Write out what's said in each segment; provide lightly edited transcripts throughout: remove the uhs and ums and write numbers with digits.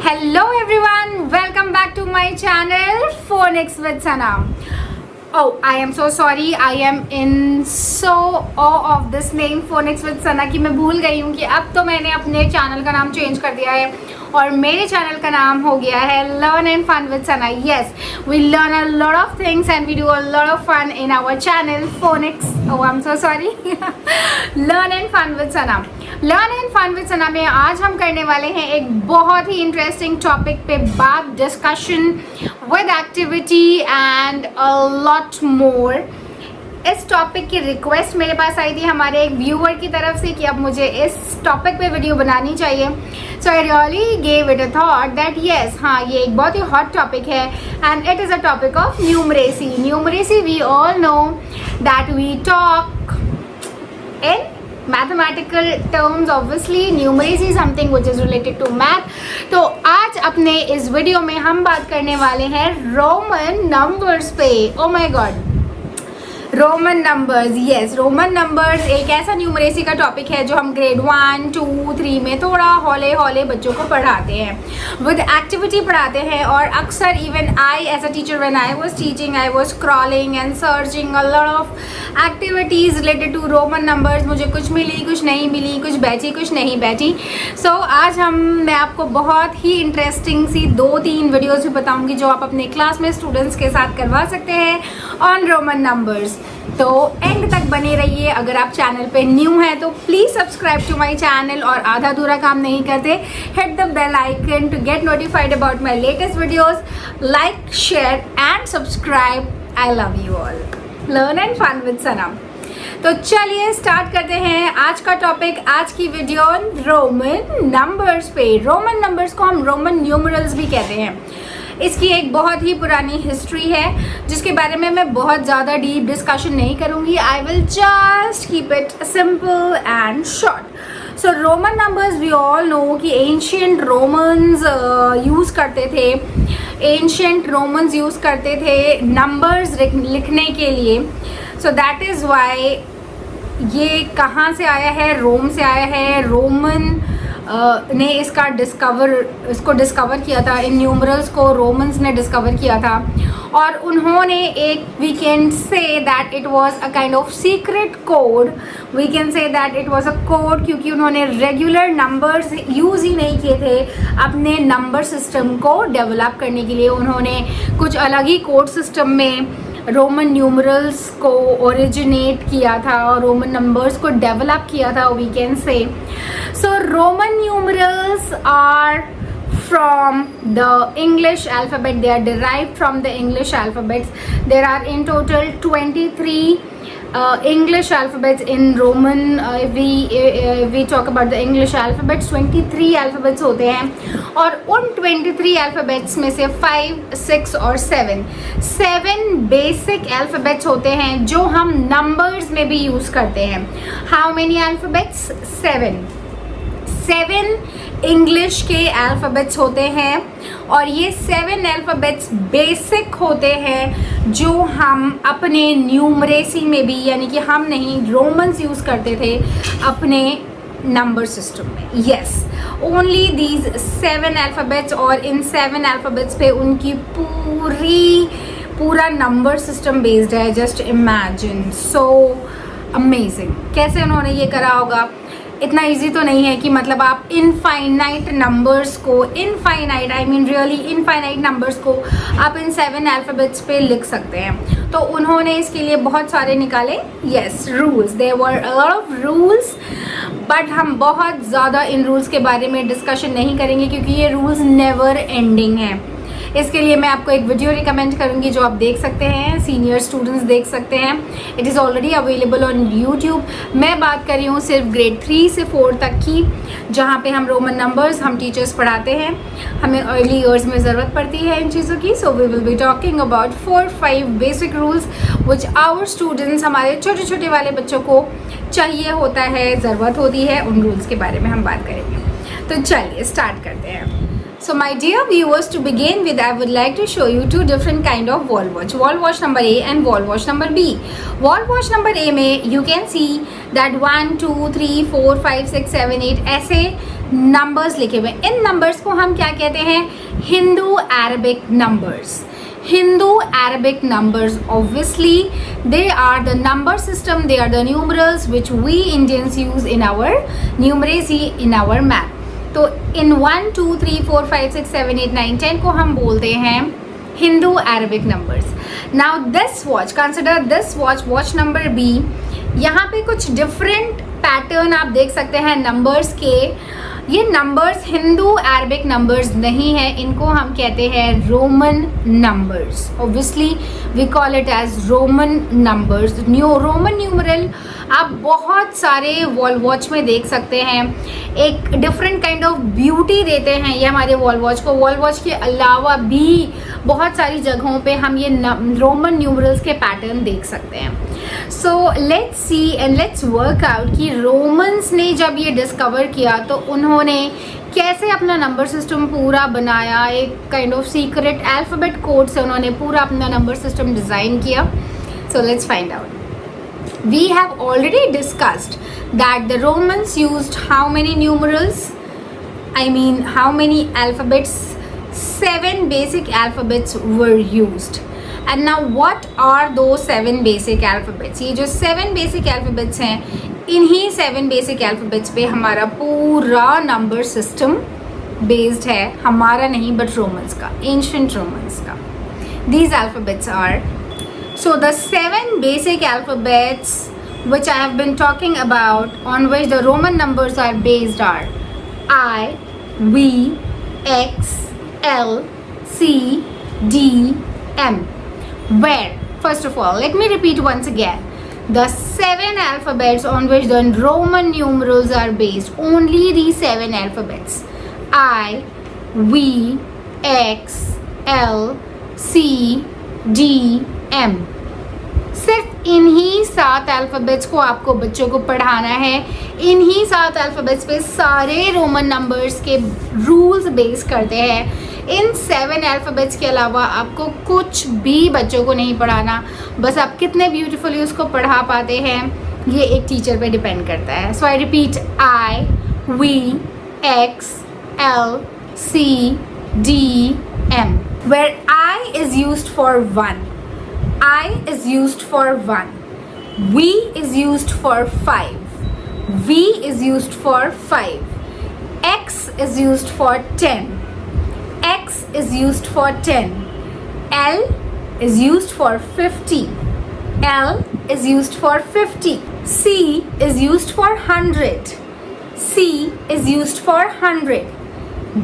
Hello everyone, welcome back to my channel Phonics with Sana. Oh, I am so sorry, I am in so awe of this name Phonics with Sana कि मैं भूल गई हूँ कि अब तो मैंने अपने चैनल का नाम चेंज कर दिया है और मेरे चैनल का नाम हो गया है Learn and Fun with Sana. Yes, we learn a lot of things and we do a lot of fun in our channel Phonics. Oh, I'm so sorry. Learn and Fun with Sana. Learn and fun with Sana में आज हम करने वाले हैं एक बहुत ही interesting topic पे बात, discussion with activity and a lot more. इस टॉपिक की रिक्वेस्ट मेरे पास आई थी हमारे एक व्यूअर की तरफ से कि अब मुझे इस टॉपिक पे वीडियो बनानी चाहिए. So I really gave it a thought that yes, हाँ, ये एक बहुत ही हॉट टॉपिक है and it is a topic of numeracy. Numeracy we all know that we talk in mathematical terms. Obviously numeracy is something which is related to math. तो आज अपने इस वीडियो में हम बात करने वाले हैं रोमन नंबर्स पे. Oh my God, Roman numbers. Yes, Roman numbers एक ऐसा न्यूमरेसी का टॉपिक है जो हम ग्रेड 1, 2, 3 में थोड़ा हौले हौले बच्चों को पढ़ाते हैं, विद एक्टिविटी पढ़ाते हैं. और अक्सर even I as a teacher when I was teaching I was scrolling and searching a lot of activities related to Roman numbers. मुझे कुछ मिली, कुछ नहीं मिली, कुछ बैठी, कुछ नहीं बैठी. सो आज मैं आपको बहुत ही इंटरेस्टिंग सी 2-3 वीडियोज़ भी बताऊँगी जो आप अपने क्लास में स्टूडेंट्स के साथ करवा सकते हैं ऑन रोमन नंबर्स. तो एंड तक बने रहिए. अगर आप चैनल पे न्यू हैं तो please subscribe to my channel और आधा अधूरा काम नहीं करते, hit the bell icon to get notified about my latest videos. Like, share and subscribe. I love you all. Learn and fun with Sana. तो चलिए स्टार्ट करते हैं आज का टॉपिक, आज की वीडियो रोमन नंबर्स पे. रोमन नंबर्स को हम रोमन न्यूमरल्स भी कहते हैं. इसकी एक बहुत ही पुरानी हिस्ट्री है जिसके बारे में मैं बहुत ज़्यादा डीप डिस्कशन नहीं करूँगी. I will just keep it simple and short. So Roman numbers we all know कि एंशियंट रोमन्स यूज़ करते थे. एंशियंट रोमन्स यूज़ करते थे नंबर्स लिखने के लिए. सो दैट इज़ वाई ये कहाँ से आया है? रोम से आया है. रोमन ने इसको डिस्कवर किया था. इन न्यूमरल्स को रोमन्स ने डिस्कवर किया था और उन्होंने एक, we can say that it was a kind of secret code. We can say that it was a code क्योंकि उन्होंने रेगुलर नंबर्स यूज़ ही नहीं किए थे अपने नंबर सिस्टम को डेवलप करने के लिए. उन्होंने कुछ अलग ही कोड सिस्टम में रोमन न्यूमरल्स को ओरिजिनेट किया था और रोमन नंबर्स को डेवलप किया था, we can say. So Roman numerals are from the English alphabet. They are derived from the English alphabets. There are in total 23 English alphabets in Roman. If we talk about the English alphabets, 23 alphabets होते हैं और उन 23 alphabets में से 5, 6 और 7 basic alphabets होते हैं जो हम numbers में भी यूज़ करते हैं. How many alphabets? 7 इंग्लिश के अल्फ़ाबेट्स होते हैं और ये 7 अल्फ़ाबेट्स बेसिक होते हैं जो हम अपने न्यूमरेसी में भी, यानी कि हम नहीं, रोमन्स यूज़ करते थे अपने नंबर सिस्टम में. Yes, only these 7 alphabets. और इन 7 अल्फ़ाबेट्स पे उनकी पूरा नंबर सिस्टम बेस्ड है. Just imagine, so amazing. कैसे उन्होंने ये करा होगा? इतना इजी तो नहीं है कि मतलब आप इनफाइनाइट नंबर्स को, infinite I mean really infinite numbers को आप इन 7 अल्फ़ाबेट्स पे लिख सकते हैं. तो उन्होंने इसके लिए बहुत सारे निकाले. Yes, rules. There were a lot of rules, but हम बहुत ज़्यादा इन रूल्स के बारे में डिस्कशन नहीं करेंगे क्योंकि ये रूल्स नेवर एंडिंग हैं. इसके लिए मैं आपको एक वीडियो रिकमेंड करूंगी जो आप देख सकते हैं, सीनियर स्टूडेंट्स देख सकते हैं. It is already available on YouTube. मैं बात कर रही हूँ सिर्फ ग्रेड 3 से 4 तक की, जहाँ पे हम रोमन नंबर्स हम टीचर्स पढ़ाते हैं. हमें अर्ली ईयर्स में ज़रूरत पड़ती है इन चीज़ों की. So we will be talking about 4-5 basic rules which our students, हमारे छोटे छोटे वाले बच्चों को चाहिए होता है, ज़रूरत होती है. उन रूल्स के बारे में हम बात करेंगे. तो चलिए स्टार्ट करते हैं. So my dear viewers, to begin with, I would like to show you 2 different kind of wall watch. Wall watch number A and wall watch number B. Wall watch number A में you can see that 1, 2, 3, 4, 5, 6, 7, 8 ऐसे numbers लिखे हुए। इन numbers को हम क्या कहते हैं? Hindu Arabic numbers. Hindu Arabic numbers, obviously they are the number system, they are the numerals which we Indians use in our numeracy, in our math. तो in 1 2 3 4 5 6 7 8 9 10 को हम बोलते हैं Hindu Arabic numbers. Now this watch, consider this watch number B. यहाँ पे कुछ different pattern आप देख सकते हैं नंबर्स के। ये नंबर्स हिंदू अरबिक नंबर्स नहीं है, इनको हम कहते हैं Roman numbers. Obviously we call it as Roman numbers. Roman numeral आप बहुत सारे वॉल वॉच में देख सकते हैं, एक डिफरेंट काइंड ऑफ ब्यूटी देते हैं ये हमारे वॉल वॉच को। वॉल वॉच के अलावा भी बहुत सारी जगहों पे हम ये रोमन न्यूमरल्स के पैटर्न देख सकते हैं। So let's see and let's work out कि रोमन्स ने जब ये डिस्कवर किया तो उन्होंने कैसे अपना नंबर सिस्टम पूरा बनाया। एक kind of secret alphabet code से उन्होंने पूरा अपना नंबर सिस्टम डिज़ाइन किया। So let's find out. We have already discussed that the Romans used how many numerals? I mean, how many alphabets? 7 basic alphabets were used. And now what are those 7 basic alphabets? ये जो 7 basic alphabets हैं, इन्हीं 7 basic alphabets पे हमारा पूरा number system based है। हमारा नहीं but Romans का, ancient Romans का। These alphabets are, so the 7 basic alphabets which I have been talking about, on which the Roman numbers are based, are I, V, X, L, C, D, M. Where, first of all, let me repeat once again. The 7 alphabets on which the Roman numerals are based, only these 7 alphabets: I, V, X, L, C, D, M. सिर्फ इन्हीं 7 alphabets को आपको बच्चों को पढ़ाना है। इन्हीं 7 alphabets पे सारे रोमन नंबर्स के रूल्स बेस करते हैं। इन 7 अल्फ़ाबेट्स के अलावा आपको कुछ भी बच्चों को नहीं पढ़ाना। बस आप कितने ब्यूटीफुली उसको पढ़ा पाते हैं ये एक टीचर पे डिपेंड करता है। So I repeat, I, V, X, L, C, D, M. Where I is used for 1, I is used for 1, V is used for 5, V is used for 5, X is used for 10, X is used for 10, L is used for 50, L is used for 50, C is used for 100, C is used for 100,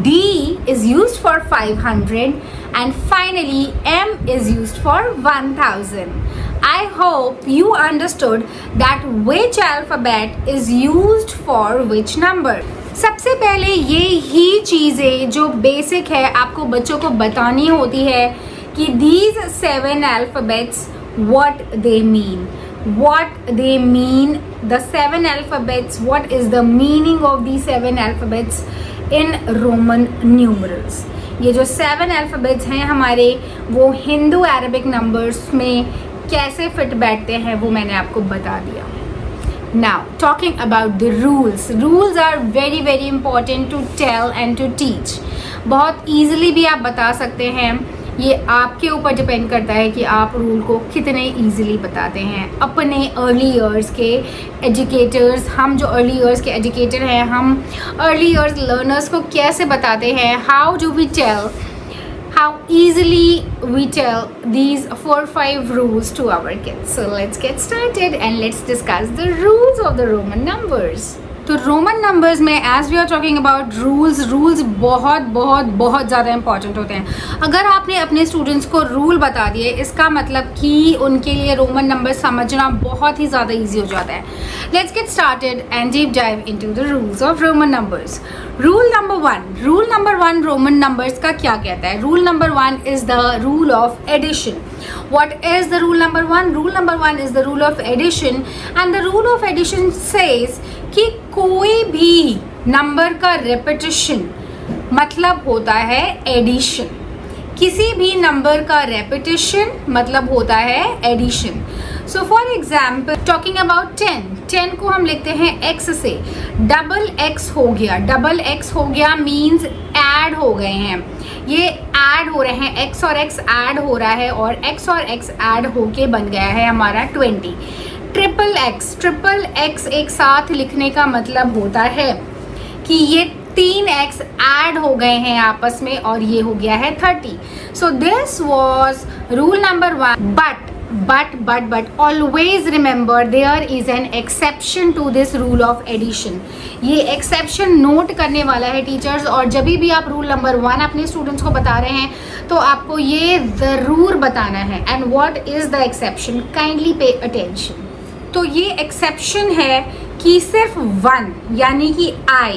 D is used for 500, and finally M is used for 1000. I hope you understood that which alphabet is used for which number. सबसे पहले ये ही चीज़ें जो basic है आपको बच्चों को बतानी होती है कि these 7 alphabets what they mean. What they mean, the 7 alphabets, what is the meaning of these 7 alphabets in Roman numerals. ये जो 7 अल्फ़ाबेट्स हैं हमारे, वो हिंदू अरबिक नंबर्स में कैसे फिट बैठते हैं वो मैंने आपको बता दिया। Now talking about the rules. Rules are very very important to tell and to teach. बहुत ईजिली भी आप बता सकते हैं, ये आपके ऊपर डिपेंड करता है कि आप रूल को कितने ईजिली बताते हैं। अपने अर्ली ईयर्स के एजुकेटर्स, हम जो अर्ली ईयर्स के एजुकेटर हैं, हम अर्ली ईयर्स लर्नर्स को कैसे बताते हैं, how do we tell, how easily we tell these 4-5 rules to our kids. So let's get started and let's discuss the rules of the Roman numbers. तो Roman numbers में as we are talking about rules बहुत बहुत बहुत ज़्यादा important होते हैं। अगर आपने अपने स्टूडेंट्स को रूल बता दिए, इसका मतलब कि उनके लिए रोमन नंबर समझना बहुत ही ज़्यादा ईजी हो जाता है। Let's get started and deep dive into the rules of Roman numbers. Rule number 1 Roman numbers का क्या कहता है? Rule number 1 is the rule of addition. What is the rule number 1? Rule number 1 is the rule of addition, and the rule of addition says कि कोई भी number का repetition मतलब होता है एडिशन। किसी भी नंबर का repetition मतलब होता है addition. So for example talking about 10 को हम लिखते हैं x से, डबल x हो गया मीन्स ऐड हो गए हैं, ये ऐड हो रहे हैं, x और x ऐड हो रहा है और x और x ऐड होके बन गया है हमारा 20। ट्रिपल x एक साथ लिखने का मतलब होता है कि ये 3x ऐड हो गए हैं आपस में और ये हो गया है 30। So this was rule number 1। But always remember there is an exception to this rule of addition। ये exception नोट करने वाला है टीचर्स, और जब भी आप रूल नंबर 1 अपने स्टूडेंट्स को बता रहे हैं तो आपको ये ज़रूर बताना है। And what is the exception, kindly pay attention. तो ये एक्सेप्शन है कि सिर्फ 1 यानी कि I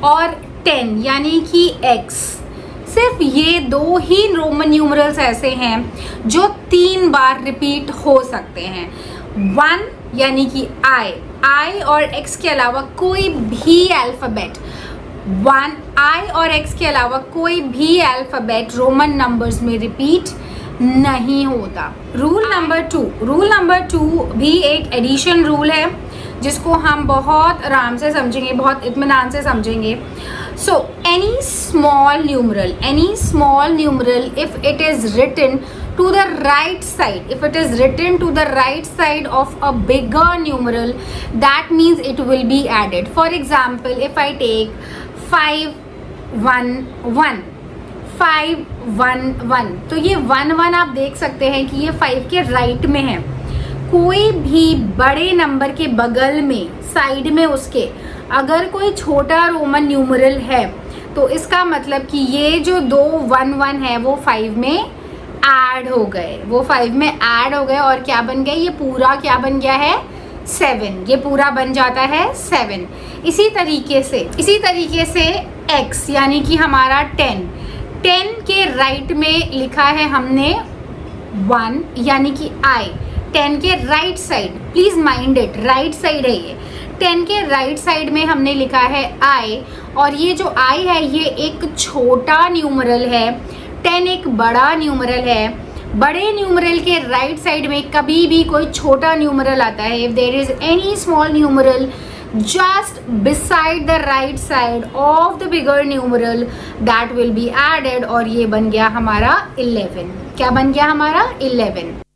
और 10 यानी कि X, सिर्फ ये 2 ही रोमन न्यूमरल्स ऐसे हैं जो 3 बार रिपीट हो सकते हैं। 1 यानी कि I और X के अलावा कोई भी अल्फ़ाबेट, I और X के अलावा कोई भी अल्फ़ाबेट रोमन नंबर्स में रिपीट नहीं होता। रूल नंबर 2 भी एक एडिशन रूल है जिसको हम बहुत आराम से समझेंगे, बहुत इत्मीनान से समझेंगे। So any small numeral if it is written to the right side, of a bigger numeral, that means it will be added. For example, if I take 511, तो ये 1 आप देख सकते हैं कि ये 5 के राइट में है। कोई भी बड़े नंबर के बगल में, साइड में उसके अगर कोई छोटा रोमन न्यूमरल है तो इसका मतलब कि ये जो 2 1 है वो 5 में ऐड हो गए, और क्या बन गए, ये पूरा क्या बन गया है 7, ये पूरा बन जाता है 7। इसी तरीके से x यानी कि हमारा 10 के राइट में लिखा है हमने 1 यानी कि I। 10 के right side, please mind it, right side है ये। 10 के राइट साइड में हमने लिखा है I, और ये जो I है ये एक छोटा न्यूमरल है, 10 एक बड़ा न्यूमरल है। बड़े न्यूमरल के राइट साइड में कभी भी कोई छोटा न्यूमरल आता है, if there is any small numeral just beside the right side of the bigger numeral, that will be added, और ये बन गया हमारा 11। क्या बन गया हमारा 11।